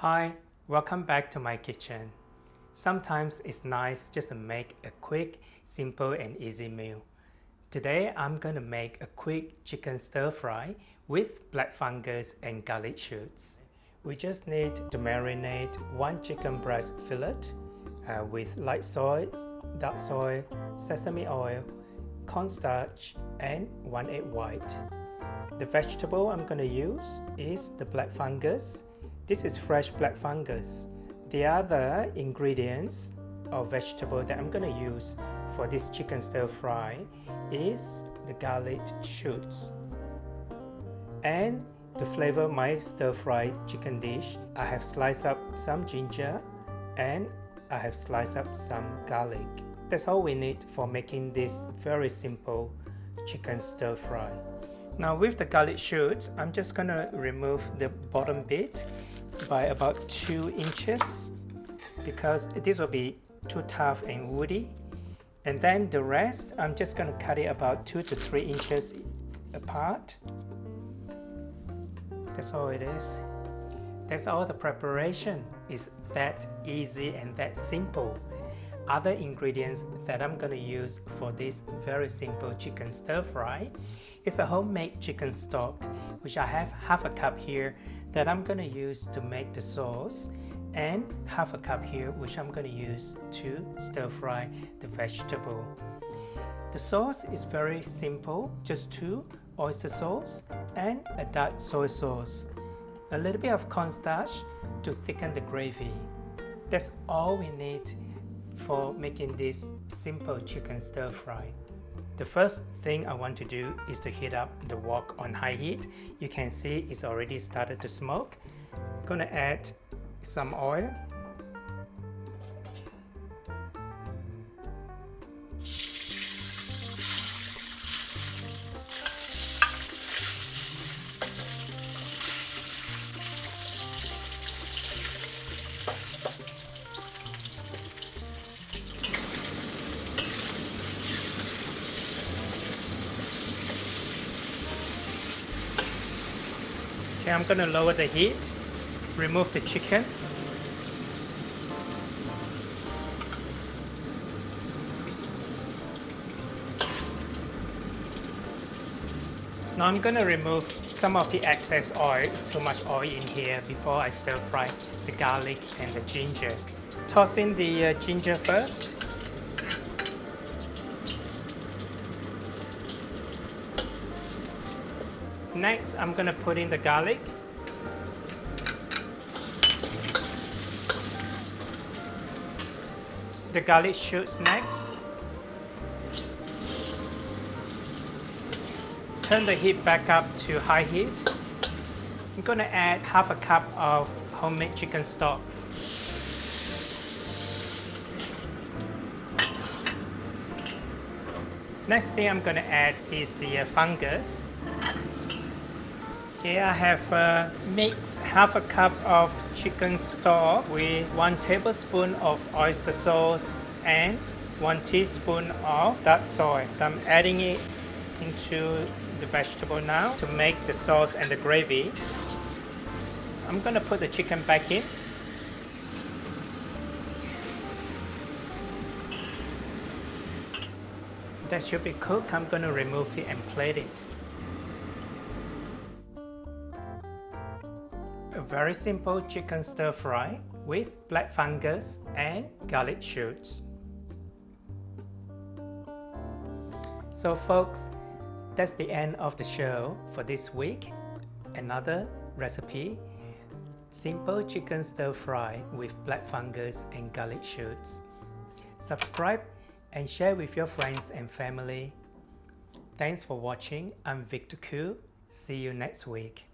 Hi, welcome back to my kitchen. Sometimes it's nice just to make a quick, simple and easy meal. Today I'm going to make a quick chicken stir fry with black fungus and garlic shoots. We just need to marinate 1 chicken breast fillet with light soy, dark soy, sesame oil, cornstarch and 1 egg white. The vegetable I'm going to use is the black fungus. This is fresh black fungus. The other ingredients or vegetable that I'm going to use for this chicken stir fry is the garlic shoots. And to flavor my stir fry chicken dish, I have sliced up some ginger and I have sliced up some garlic. That's all we need for making this very simple chicken stir fry. Now with the garlic shoots, I'm just going to remove the bottom bit by about 2 inches because this will be too tough and woody, and then the rest I'm just going to cut it about 2 to 3 inches apart. That's all it is. That's all the preparation. Is that easy and that simple. Other ingredients that I'm going to use for this very simple chicken stir fry is a homemade chicken stock, which I have half a cup here that I'm going to use to make the sauce, and half a cup here which I'm going to use to stir fry the vegetable. The sauce is very simple, just 2 oyster sauce and a dark soy sauce, a little bit of cornstarch to thicken the gravy. That's all we need for making this simple chicken stir fry. The first thing I want to do is to heat up the wok on high heat. You can see it's already started to smoke. I'm gonna add some oil. Okay, I'm going to lower the heat, remove the chicken. Now I'm going to remove some of the excess oil. It's too much oil in here before I stir fry the garlic and the ginger. Toss in the ginger first. Next, I'm going to put in the garlic. The garlic shoots next. Turn the heat back up to high heat. I'm going to add half a cup of homemade chicken stock. Next thing I'm going to add is the fungus. Okay, I have mixed half a cup of chicken stock with 1 tablespoon of oyster sauce and 1 teaspoon of dark soy. So I'm adding it into the vegetable now to make the sauce and the gravy. I'm going to put the chicken back in. That should be cooked. I'm going to remove it and plate it. A very simple chicken stir fry with black fungus and garlic shoots. So folks, that's the end of the show for this week. Another recipe, simple chicken stir fry with black fungus and garlic shoots. Subscribe and share with your friends and family. Thanks for watching. I'm Victor Koo. See you next week.